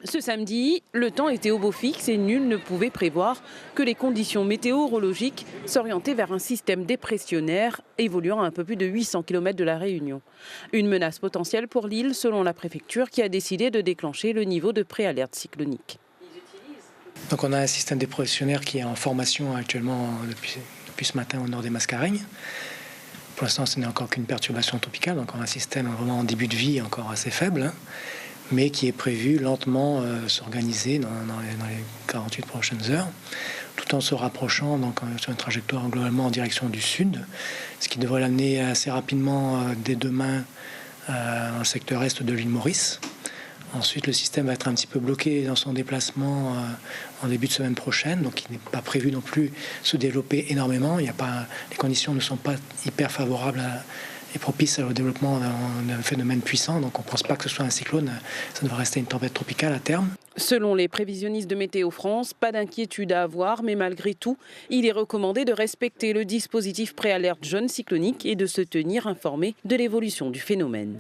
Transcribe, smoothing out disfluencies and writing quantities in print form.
Ce samedi, le temps était au beau fixe et nul ne pouvait prévoir que les conditions météorologiques s'orientaient vers un système dépressionnaire évoluant à un peu plus de 800 km de la Réunion. Une menace potentielle pour l'île selon la préfecture qui a décidé de déclencher le niveau de préalerte cyclonique. Donc on a un système dépressionnaire qui est en formation actuellement depuis ce matin au nord des Mascareignes. Pour l'instant, ce n'est encore qu'une perturbation tropicale, donc on a un système vraiment en début de vie encore assez faible, hein, mais qui est prévu lentement s'organiser dans les 48 prochaines heures, tout en se rapprochant donc, sur une trajectoire globalement en direction du sud, ce qui devrait l'amener assez rapidement dès demain dans le secteur est de l'île Maurice. Ensuite, le système va être un petit peu bloqué dans son déplacement en début de semaine prochaine, donc il n'est pas prévu non plus se développer énormément. Les conditions ne sont pas hyper favorables et propices au développement d'un phénomène puissant, donc on ne pense pas que ce soit un cyclone, ça devrait rester une tempête tropicale à terme. Selon les prévisionnistes de Météo France, pas d'inquiétude à avoir, mais malgré tout, il est recommandé de respecter le dispositif préalerte jaune cyclonique et de se tenir informé de l'évolution du phénomène.